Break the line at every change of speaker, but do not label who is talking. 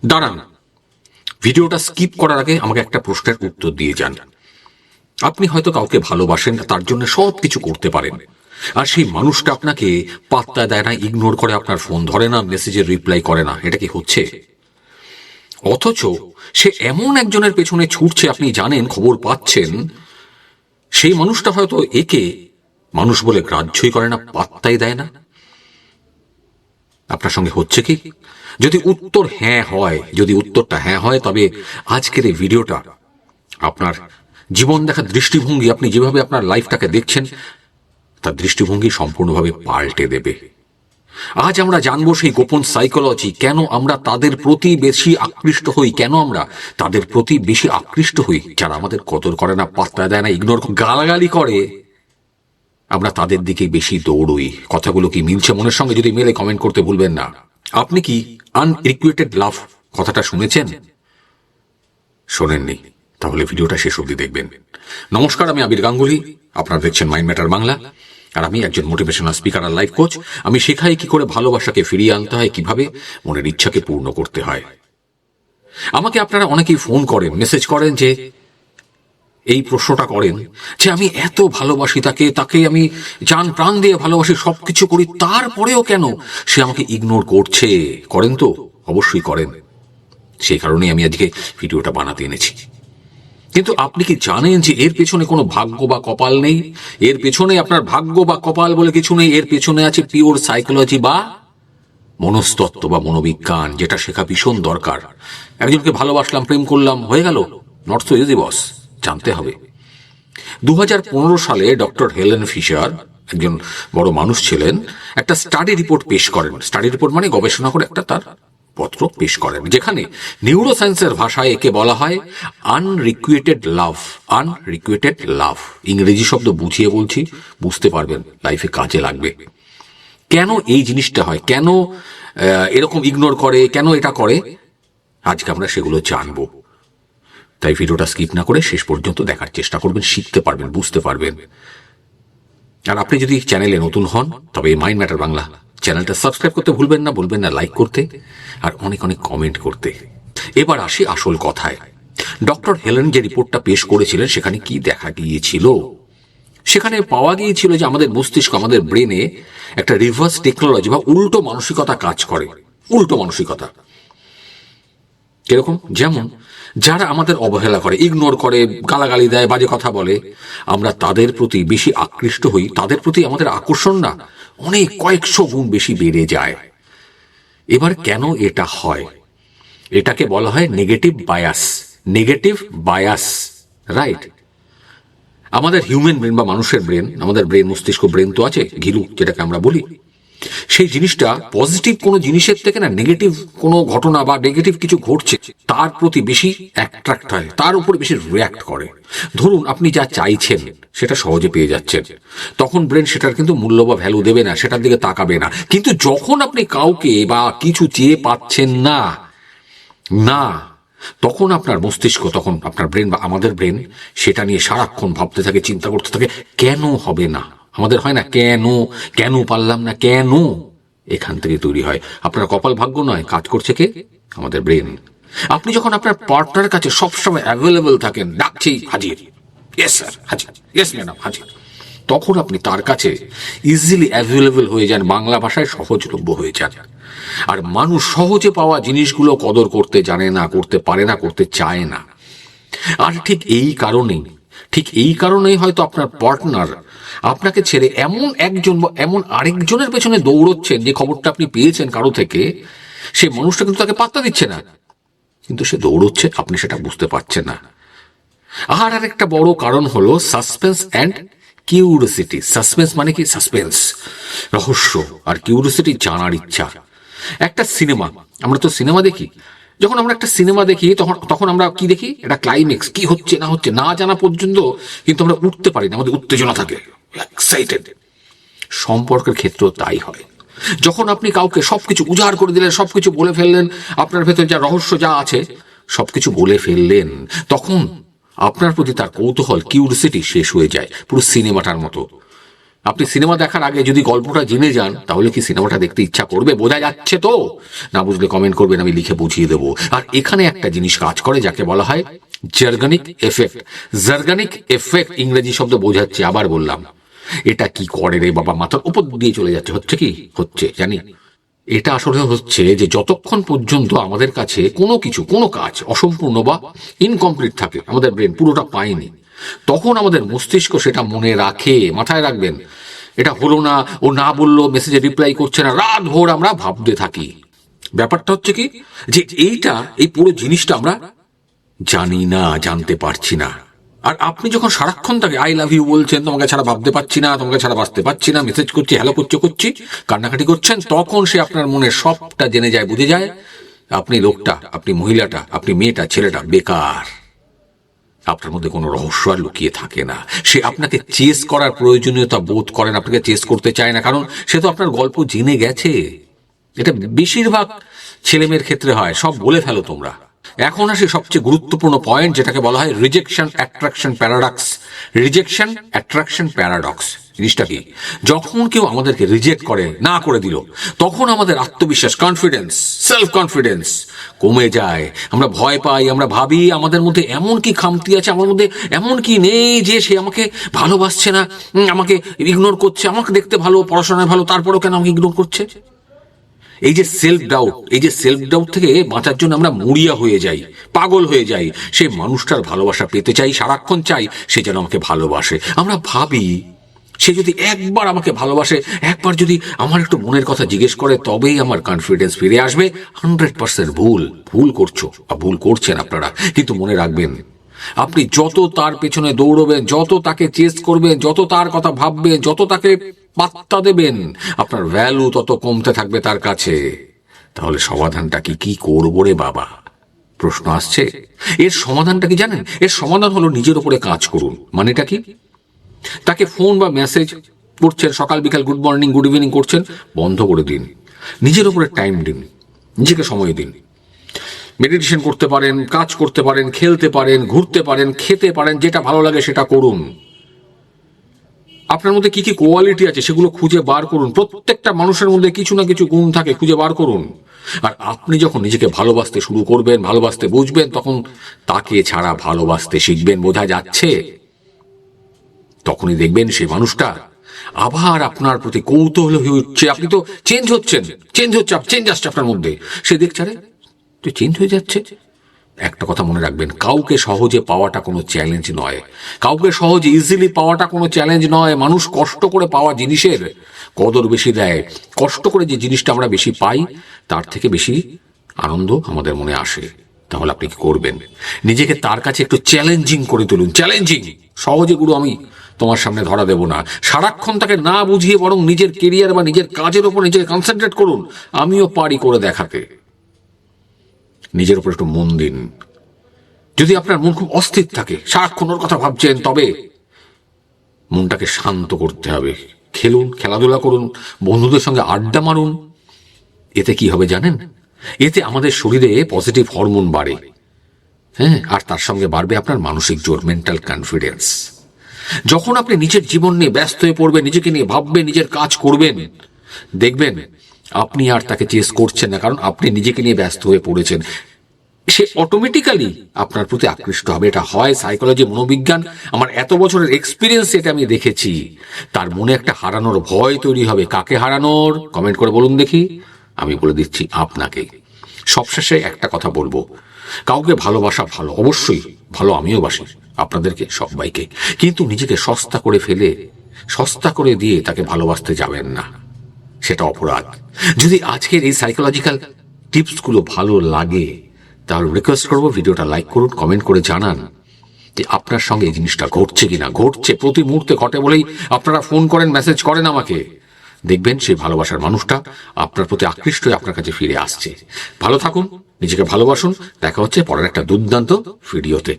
দাঁড়ান, ভিডিওটা স্কিপ করার আগে আমাকে একটা প্রশ্নের উত্তর দিয়ে যান। আপনি হয়তো কাউকে ভালোবাসেন, তার জন্য সব কিছু করতে পারেন, আর সেই মানুষটা আপনাকে পাত্তা দেয় না, ইগনোর করে, আপনার ফোন ধরে না, মেসেজের রিপ্লাই করে না। এটা কি হচ্ছে? অথচ সে এমন একজনের পেছনে ছুটছে, আপনি জানেন, খবর পাচ্ছেন, সেই মানুষটা হয়তো একে মানুষ বলে গ্রাহ্যই করে না, পাত্তাই দেয় না। আপনার সঙ্গে হচ্ছে কি? যদি উত্তর হ্যাঁ হয়, যদি উত্তরটা হ্যাঁ হয়, তবে আজকের এই ভিডিওটা আপনার জীবন দেখার দৃষ্টিভঙ্গি, আপনি যেভাবে আপনার লাইফটাকে দেখছেন, তার দৃষ্টিভঙ্গি সম্পূর্ণভাবে পাল্টে দেবে। আজ আমরা জানবো সেই গোপন সাইকোলজি, কেন আমরা তাদের প্রতি বেশি আকৃষ্ট হই, কেন আমরা তাদের প্রতি বেশি আকৃষ্ট হই যারা আমাদের কদর করে না, পাত্তা দেয় না, ইগনোর, গালাগালি করে। আমরা তাদের দিকে বেশি দৌড়ই। কথাগুলো কি মিলছে মনের সঙ্গে? যদি মেলে কমেন্ট করতে ভুলবেন না। আপনি কি আনরিকুয়েটেড লাভ কথাটা শুনেছেন? শোনেননি? তাহলে ভিডিওটা শেষ অবধি দেখবেন। নমস্কার, আমি আবির গাঙ্গুলি, আপনারা দেখছেন মাইন্ড ম্যাটার বাংলা, আর আমি একজন মোটিভেশনাল স্পিকার আর লাইফ কোচ। আমি শেখাই কি করে ভালোবাসাকে ফিরিয়ে আনতে হয়, কিভাবে মনের ইচ্ছাকে পূর্ণ করতে হয়। আমাকে আপনারা অনেকেই ফোন করেন, মেসেজ করেন, যে এই প্রশ্নটা করেন যে আমি এত ভালোবাসি তাকে, তাকে আমি জান প্রাণ দিয়ে ভালোবাসি, সবকিছু করি, তারপরেও কেন সে আমাকে ইগনোর করছে? করেন তো? অবশ্যই করেন। সেই কারণেই আমি আজকে ভিডিওটা বানাতে এনেছি। কিন্তু আপনি কি জানেন যে এর পেছনে কোনো ভাগ্য বা কপাল নেই? এর পেছনে আপনার ভাগ্য বা কপাল বলে কিছু নেই। এর পেছনে আছে পিওর সাইকোলজি বা মনস্তত্ত্ব বা মনোবিজ্ঞান, যেটা শেখা ভীষণ দরকার। একজনকে ভালোবাসলাম, প্রেম করলাম, হয়ে গেল? নট সো ইজি বস, জানতে হবে। 2015 সালে ডক্টর হেলেন ফিশার, একজন বড় মানুষ ছিলেন, একটা স্টাডি রিপোর্ট পেশ করেন। স্টাডি রিপোর্ট মানে গবেষণা করে একটা তার পত্র পেশ করেন, যেখানে নিউরোসায়েন্সের ভাষায় একে বলা হয় আনরিকুয়েটেড লাভ। আনরিকুয়েটেড লাভ, ইংরেজি শব্দ বুঝিয়ে বলছি, বুঝতে পারবেন, লাইফে কাজে লাগবে। কেন এই জিনিসটা হয়, কেন এরকম ইগনোর করে, কেন এটা করে, আজকে আমরা সেগুলো জানবো। তাই ভিডিওটা স্কিপ না করে শেষ পর্যন্ত দেখার চেষ্টা করবেন, শিখতে পারবেন, বুঝতে পারবেন। আর আপনি যদি চ্যানেলে নতুন হন, তবে মাইন্ড ম্যাটার বাংলা চ্যানেলটা সাবস্ক্রাইব করতে ভুলবেন না, লাইক করতে, আর অনেক অনেক কমেন্ট করতে। এবার আসি আসল কথায়। ডক্টর হেলেন যে রিপোর্টটা পেশ করেছিলেন, সেখানে কি দেখা গিয়েছিল? সেখানে পাওয়া গিয়েছিল যে আমাদের মস্তিষ্ক, আমাদের ব্রেনে একটা রিভার্স টেকনোলজি বা উল্টো মানসিকতা কাজ করে। উল্টো মানসিকতা কিরকম? যেমন যারা আমাদের অবহেলা করে, ইগনোর করে, গালাগালি দেয়, বাজে কথা বলে, আমরা তাদের প্রতি বেশি আকৃষ্ট হই, তাদের প্রতি আমাদের আকর্ষণ না অনেক কয়েকশো গুণ বেশি বেড়ে যায়। এবার কেন এটা হয়? এটাকে বলা হয় negative bias. Negative bias, right? আমাদের হিউম্যান ব্রেন বা মানুষের ব্রেন, আমাদের ব্রেন, মস্তিষ্ক, ব্রেন তো আছে, ঘিলু যেটাকে আমরা বলি, সেই জিনিসটা পজিটিভ কোনো জিনিসের থেকে না, নেগেটিভ কোনো ঘটনা বা নেগেটিভ কিছু ঘটছে তার প্রতি বেশি অ্যাট্রাক্ট হয়, তার উপরে বেশি রিয়্যাক্ট করে। ধরুন আপনি যা চাইছেন সেটা সহজে পেয়ে যাচ্ছেন, তখন ব্রেন সেটার কিন্তু মূল্য বা ভ্যালু দেবে না, সেটার দিকে তাকাবে না। কিন্তু যখন আপনি কাউকে বা কিছু চেয়ে পাচ্ছেন না, তখন আপনার মস্তিষ্ক, তখন আপনার ব্রেন বা আমাদের ব্রেন সেটা নিয়ে সারাক্ষণ ভাবতে থাকে, চিন্তা করতে থাকে, কেন হবে না? আমাদের হয় না, কেন কেন পারলাম না, কেন? এখান থেকে তৈরি হয়। আপনার কপাল ভাগ্য নয়, কাজ করছে কে? আমাদের ব্রেন। আপনি যখন আপনার পার্টনারের কাছে সবসময় অ্যাভেলেবল থাকেন, ডাকছেই হাজির, ইয়েস স্যার হাজির, ইয়েস ম্যাডাম হাজির, তখন আপনি তার কাছে ইজিলি অ্যাভেলেবল হয়ে যান, বাংলা ভাষায় সহজলভ্য হয়ে যান। আর মানুষ সহজে পাওয়া জিনিসগুলো কদর করতে জানে না, করতে পারে না, করতে চায় না। আর ঠিক এই কারণেই হয়তো আপনার পার্টনার আপনাকে ছেড়ে এমন একজন বা এমন আরেকজনের পেছনে দৌড়চ্ছেন, যে খবরটা আপনি পেয়েছেন কারো থেকে, সে মানুষটা কিন্তু তাকে পাত্তা দিচ্ছে না, কিন্তু সে দৌড়চ্ছে, আপনি সেটা বুঝতে পারছেন না। আর আরেকটা বড় কারণ হলো সাসপেন্স অ্যান্ড কিউরিওসিটি। সাসপেন্স মানে কি? সাসপেন্স, রহস্য, আর কিউরিওসিটি, জানার ইচ্ছা। একটা সিনেমা, আমরা তো সিনেমা দেখি, যখন আমরা একটা সিনেমা দেখি তখন আমরা কি দেখি? এটা ক্লাইম্যাক্স কি হচ্ছে না হচ্ছে না জানা পর্যন্ত কিন্তু আমরা উঠতে পারি না, আমাদের উত্তেজনা থাকে, এক্সাইটেড। সম্পর্কের ক্ষেত্রেও তাই হয়। যখন আপনি কাউকে সবকিছু উজাড় করে দিলেন, সবকিছু বলে ফেললেন, আপনার ভেতরে যা রহস্য যা আছে সবকিছু বলে ফেললেন, তখন আপনার প্রতি তার কৌতূহল, কিউরিওসিটি শেষ হয়ে যায়, পুরো সিনেমাটার মতো। আপনি সিনেমা দেখার আগে যদি গল্পটা জেনে যান তাহলে কি সিনেমাটা দেখতে ইচ্ছা করবে? বোঝা যাচ্ছে তো? না বুঝলে কমেন্ট করবেন, আমি লিখে বুঝিয়ে দেবো। আর এখানে একটা জিনিস কাজ করে যাকে বলা হয় জার্গানিক এফেক্ট। জার্গানিক এফেক্ট ইংরেজি শব্দ বোঝাচ্ছে, আবার বললাম। এটা কি করে রে বাবা, মাথার উপর দিয়ে চলে যাচ্ছে। হচ্ছে কি হচ্ছে জানি। এটা আসলে হচ্ছে যে যতক্ষণ পর্যন্ত আমাদের কাছে কোনো কিছু, কোনো কাজ অসম্পূর্ণ বা ইনকমপ্লিট থাকে, আমাদের ব্রেন পুরোটা পায়নি, তখন আমাদের মস্তিষ্ক সেটা মনে রাখে। মাথায় রাখবেন, এটা হলো না, ও না বললো, মেসেজে রিপ্লাই করছে না, রাত ভোর আমরা ভাবতে থাকি। ব্যাপারটা হচ্ছে কি যে এই পুরো জিনিসটা আমরা জানি না, জানতে পারছি না। আর আপনি যখন সারাক্ষণ তাকে আই লাভ ইউ বলছেন, তোমাকে ছাড়া ভাবতে পারছি না, তোমাকে ছাড়া বাঁচতে পারছি না, মেসেজ করছি, হ্যালো করছি, কান্নাকাটি করছেন, তখন সে আপনার মনে সবটা জেনে যায়, বুঝে যায় আপনি লোকটা, আপনি মহিলাটা, আপনি মেয়েটা, ছেলেটা বেকার। আপনার মধ্যে কোনো রহস্য আর লুকিয়ে থাকে না। সে আপনাকে চেস করার প্রয়োজনীয়তা বোধ করেন, আপনাকে চেস করতে চায় না, কারণ সে তো আপনার গল্প জেনে গেছে। এটা বেশিরভাগ ছেলেমেয়ের ক্ষেত্রে হয়। সব বলে ফেলো তোমরা। এখন আসে সবচেয়ে গুরুত্বপূর্ণ পয়েন্ট, যেটাকে বলা হয় rejection attraction paradox. Rejection attraction paradox জিনিসটা কি? যখন কেউ আমাদেরকে রিজেক্ট করে, না করে দিল, তখন আমাদের আত্মবিশ্বাস, কনফিডেন্স, সেলফ কনফিডেন্স কমে যায়। আমরা ভয় পাই, আমরা ভাবি আমাদের মধ্যে এমন কি খামতি আছে, আমার মধ্যে এমন কি নেই যে সে আমাকে ভালোবাসছে না, আমাকে ইগনোর করছে, আমাকে দেখতে ভালো, পড়াশোনায় ভালো, তারপরেও কেন আমাকে ইগনোর করছে? এই যে সেলফ ডাউট থেকে বাঁচার জন্য আমরা মরিয়া হয়ে যাই, পাগল হয়ে যাই। সেই মানুষটার ভালোবাসা পেতে চাই, সারাক্ষণ চাই সে যেন আমাকে ভালোবাসে। আমরা ভাবি সে যদি একবার আমাকে ভালোবাসে, একবার যদি আমার একটু মনের কথা জিজ্ঞেস করে, তবেই আমার কনফিডেন্স ফিরে আসবে। 100% ভুল করছো বা ভুল করছেন আপনারা। কিন্তু মনে রাখবেন, আপনি যত তার পেছনে দৌড়বেন, যত তাকে চেস করবেন, যত তার কথা ভাববেন, যত তাকে পাত্তা দেবেন, আপনার ভ্যালু তত কমতে থাকবে তার কাছে। তাহলে সমাধানটা কি করবো রে বাবা? প্রশ্ন আসছে। এর সমাধানটা কি জানেন? এর সমাধান হলো নিজের উপরে কাজ করুন। মানেটা কি? তাকে ফোন বা মেসেজ করছেন, সকাল বিকাল গুড মর্নিং গুড ইভিনিং করছেন, বন্ধ করে দিন। নিজের উপরে টাইম দিন, নিজেকে সময় দিন। মেডিটেশন করতে পারেন, কাজ করতে পারেন, খেলতে পারেন, ঘুরতে পারেন, খেতে পারেন, যেটা ভালো লাগে সেটা করুন। আপনার মধ্যে কি কি কোয়ালিটি আছে সেগুলো খুঁজে বার করুন। প্রত্যেকটা মানুষের মধ্যে কিছু না কিছু গুণ থাকে, খুঁজে বার করুন। আর আপনি যখন নিজেকে ভালোবাসতে শুরু করবেন, ভালোবাসতে বুঝবেন, তখন তাকে ছাড়া ভালোবাসতে শিখবেন। বোঝা যাচ্ছে? তখনই দেখবেন সেই মানুষটা আবার আপনার প্রতি কৌতূহল হয়ে উঠছে। আপনি তো চেঞ্জ আসছে আপনার মধ্যে। সে দেখছে, আরে তুই চেঞ্জ হয়ে যাচ্ছে। একটা কথা মনে রাখবেন, কাউকে সহজে পাওয়াটা কোনো চ্যালেঞ্জ নয়। কাউকে সহজে ইজিলি পাওয়াটা কোনো চ্যালেঞ্জ নয়। মানুষ কষ্ট করে পাওয়া জিনিসের কদর বেশি দেয়। কষ্ট করে যে জিনিসটা আমরা বেশি পাই, তার থেকে বেশি আনন্দ আমাদের মনে আসে। তাহলে আপনি কি করবেন? নিজেকে তার কাছে একটু চ্যালেঞ্জিং করে তুলুন। চ্যালেঞ্জিং। সহজে গুরু আমি তোমার সামনে ধরা দেব না। সারাক্ষণ তাকে না বুঝিয়ে বরং নিজের কেরিয়ার বা নিজের কাজের উপর নিজেকে কনসেন্ট্রেট করুন। আমিও পারি করে দেখাতে। নিজের উপর একটু মন দিন। যদি আপনার মন খুব অস্থির থাকে, সারাক্ষণ ওর কথা ভাবছেন, তবে মনটাকে শান্ত করতে হবে। খেলুন, খেলাধুলা করুন, বন্ধুদের সঙ্গে আড্ডা মারুন। এতে কি হবে জানেন? এতে আমাদের শরীরে পজিটিভ হরমোন বাড়ে। হ্যাঁ, আর তার সঙ্গে বাড়বে আপনার মানসিক জোর, মেন্টাল কনফিডেন্স। যখন আপনি নিজের জীবন নিয়ে ব্যস্ত হয়ে পড়বেন, নিজেকে নিয়ে ভাববেন, নিজের কাজ করবেন, দেখবেন আপনি আর তাকে চেস করছেন না, কারণ আপনি নিজেকে নিয়ে ব্যস্ত হয়ে পড়েছেন। সে অটোমেটিক্যালি আপনার প্রতি আকৃষ্ট হবে। এটা হয় সাইকোলজি, মনোবিজ্ঞান, আমার এত বছরের এক্সপিরিয়েন্স এটা আমি দেখেছি। তার মনে একটা হারানোর ভয় তৈরি হবে। কাকে হারানোর? কমেন্ট করে বলুন দেখি। আমি বলে দিচ্ছি আপনাকে। সবশেষে একটা কথা বলবো, কাউকে ভালোবাসা ভালো, অবশ্যই ভালো, আমিও বাসি আপনাদেরকে সবাইকে। কিন্তু নিজেকে সস্তা করে ফেলে, সস্তা করে দিয়ে তাকে ভালোবাসতে যাবেন না, সেটা অপরাধ। যদি আজকের এই সাইকোলজিক্যাল টিপসগুলো ভালো লাগে, তাহলে রিকোয়েস্ট করবো ভিডিওটা লাইক করুন, কমেন্ট করে জানান যে আপনার সঙ্গে এই জিনিসটা ঘটছে কিনা। ঘটছে, প্রতি মুহূর্তে ঘটে বলেই আপনারা ফোন করেন, মেসেজ করেন আমাকে। দেখবেন সেই ভালোবাসার মানুষটা আপনার প্রতি আকৃষ্ট হয়ে আপনার কাছে ফিরে আসছে। ভালো থাকুন, নিজেকে ভালোবাসুন। দেখা হচ্ছে পরের একটা দুর্দান্ত ভিডিওতে।